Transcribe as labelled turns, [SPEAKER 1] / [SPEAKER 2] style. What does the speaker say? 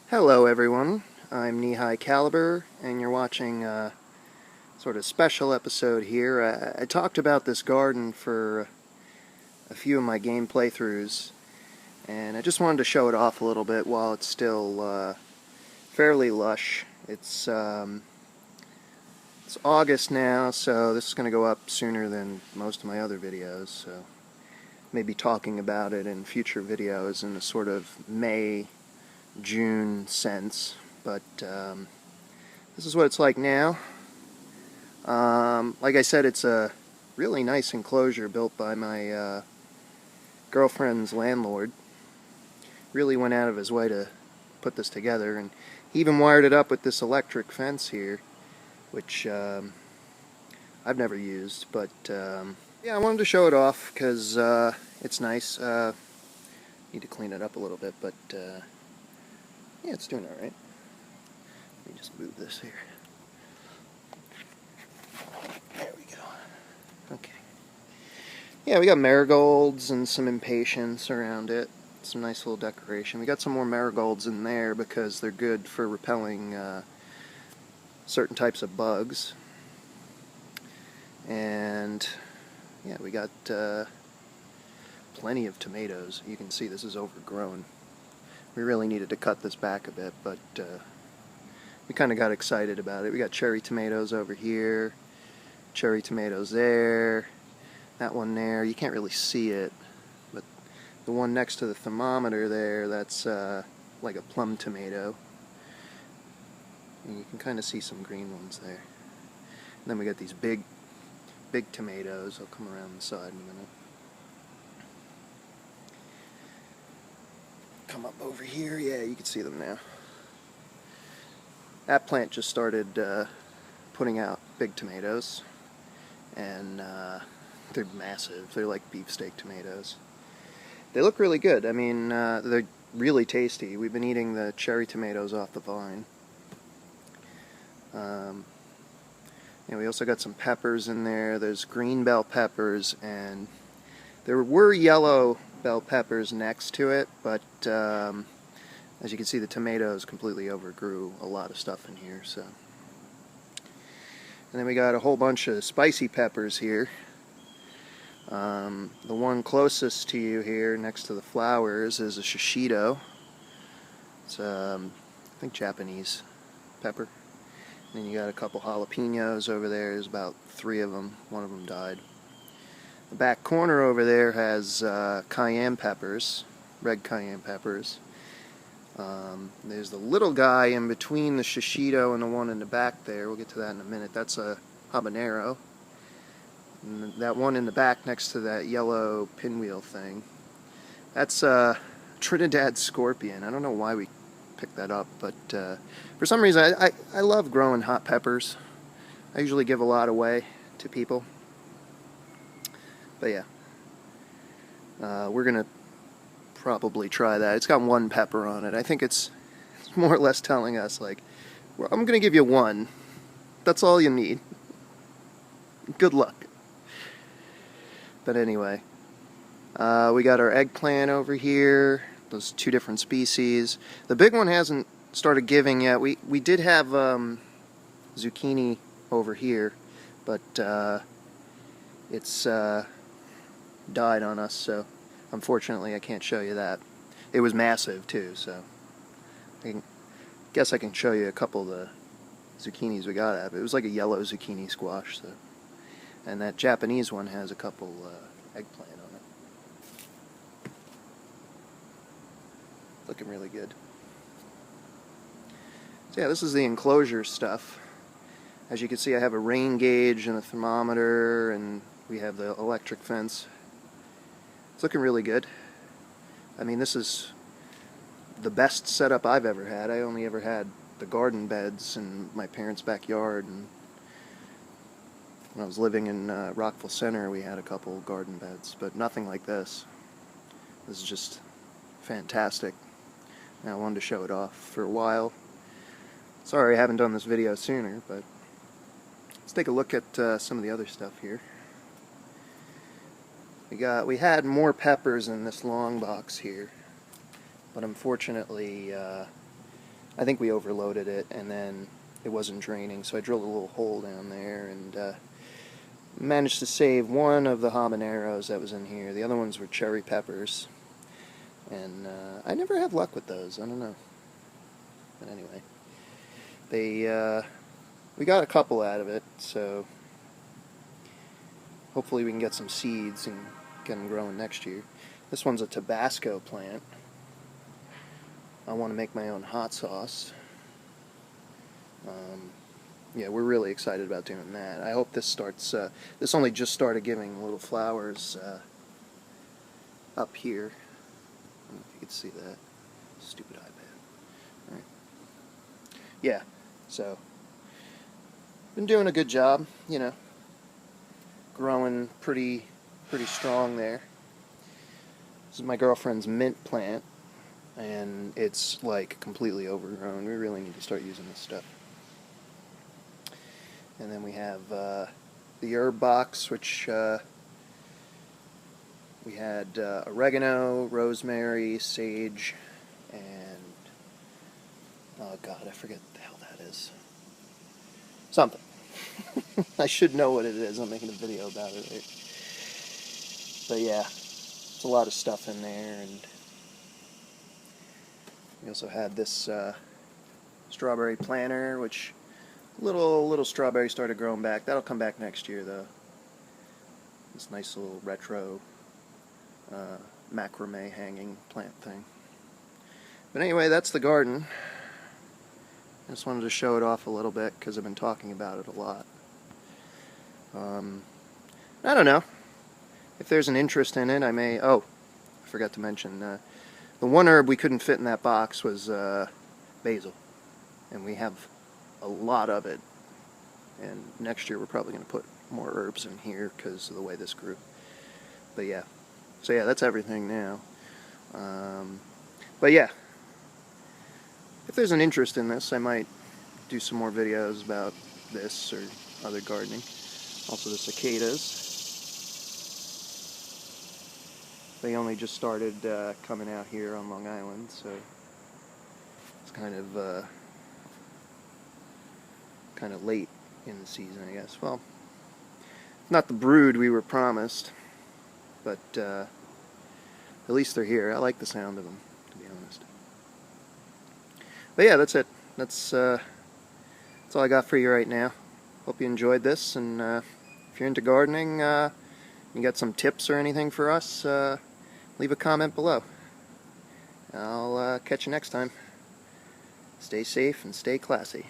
[SPEAKER 1] Hello everyone, I'm Knee-High Caliber, and you're watching a sort of special episode here. I talked about this garden for a few of my game playthroughs, and I just wanted to show it off a little bit while it's still fairly lush. It's August now, so this is going to go up sooner than most of my other videos, so maybe talking about it in future videos in a sort of May June sense, but this is what it's like now. Like I said, it's a really nice enclosure built by my girlfriend's landlord. Really went out of his way to put this together, and he even wired it up with this electric fence here, which I've never used, but yeah, I wanted to show it off because it's nice. Need to clean it up a little bit, but yeah, it's doing alright. Let me just move this here. There we go. Okay. Yeah, we got marigolds and some impatiens around it. Some nice little decoration. We got some more marigolds in there because they're good for repelling certain types of bugs. And yeah, we got plenty of tomatoes. You can see this is overgrown. We really needed to cut this back a bit, but we kind of got excited about it. We got cherry tomatoes over here, cherry tomatoes there, that one there. You can't really see it, but the one next to the thermometer there, that's like a plum tomato. And you can kind of see some green ones there. And then we got these big tomatoes. I'll come around the side in a minute. Come up over here, yeah, you can see them now. That plant just started putting out big tomatoes, and they're massive. They're like beefsteak tomatoes. They look really good. I mean, they're really tasty. We've been eating the cherry tomatoes off the vine. Yeah, we also got some peppers in there. There's green bell peppers, and there were yellow bell peppers next to it, but as you can see, the tomatoes completely overgrew a lot of stuff in here. So, and then we got a whole bunch of spicy peppers here. The one closest to you here, next to the flowers, is a shishito. It's I think Japanese pepper. And then you got a couple jalapenos over there. There's about 3 of them. One of them died. The back corner over there has cayenne peppers, red cayenne peppers. There's the little guy in between the shishito and the one in the back there. We'll get to that in a minute. That's a habanero. And that one in the back next to that yellow pinwheel thing, that's Trinidad scorpion. I don't know why we picked that up, but for some reason I love growing hot peppers. I usually give a lot away to people. But yeah, we're going to probably try that. It's got 1 pepper on it. I think it's more or less telling us, like, well, I'm going to give you 1. That's all you need. Good luck. But anyway, we got our eggplant over here. Those 2 different species. The big one hasn't started giving yet. We did have zucchini over here, but it's died on us, so unfortunately I can't show you that. It was massive too, so I guess I can show you a couple of the zucchinis we got at it. It was like a yellow zucchini squash, so. And that Japanese one has a couple eggplant on it. Looking really good. So yeah, this is the enclosure stuff. As you can see, I have a rain gauge and a thermometer, and we have the electric fence. It's looking really good. I mean, this is the best setup I've ever had. I only ever had the garden beds in my parents' backyard, and when I was living in Rockville Center, we had a couple garden beds, but nothing like this. This is just fantastic. And I wanted to show it off for a while. Sorry I haven't done this video sooner, but let's take a look at some of the other stuff here. We had more peppers in this long box here, but unfortunately I think we overloaded it, and then it wasn't draining, so I drilled a little hole down there, and managed to save one of the habaneros that was in here. The other ones were cherry peppers, and I never have luck with those. I don't know. But anyway, we got a couple out of it, so hopefully we can get some seeds and get them growing next year. This one's a Tabasco plant. I want to make my own hot sauce. Yeah, we're really excited about doing that. I hope this starts, this only just started giving little flowers up here. I don't know if you can see that. Stupid iPad. Alright. Yeah, so, been doing a good job, you know, growing pretty strong there. This is my girlfriend's mint plant, and it's like completely overgrown. We really need to start using this stuff. And then we have the herb box, which we had oregano, rosemary, sage, and oh god, I forget what the hell that is. Something. I should know what it is. I'm making a video about it. Right? But yeah, there's a lot of stuff in there, and we also had this strawberry planter, which little strawberry started growing back. That'll come back next year, though. This nice little retro macrame hanging plant thing. But anyway, that's the garden. I just wanted to show it off a little bit because I've been talking about it a lot. I don't know. If there's an interest in it, I may... Oh, I forgot to mention. The one herb we couldn't fit in that box was basil. And we have a lot of it. And next year we're probably going to put more herbs in here because of the way this grew. But yeah. So yeah, that's everything now. But yeah. If there's an interest in this, I might do some more videos about this or other gardening. Also the cicadas. They only just started coming out here on Long Island, so it's kind of late in the season, I guess. Well, not the brood we were promised, but at least they're here. I like the sound of them, to be honest. But yeah, that's it. That's all I got for you right now. Hope you enjoyed this, and if you're into gardening, you got some tips or anything for us, leave a comment below. I'll catch you next time. Stay safe and stay classy.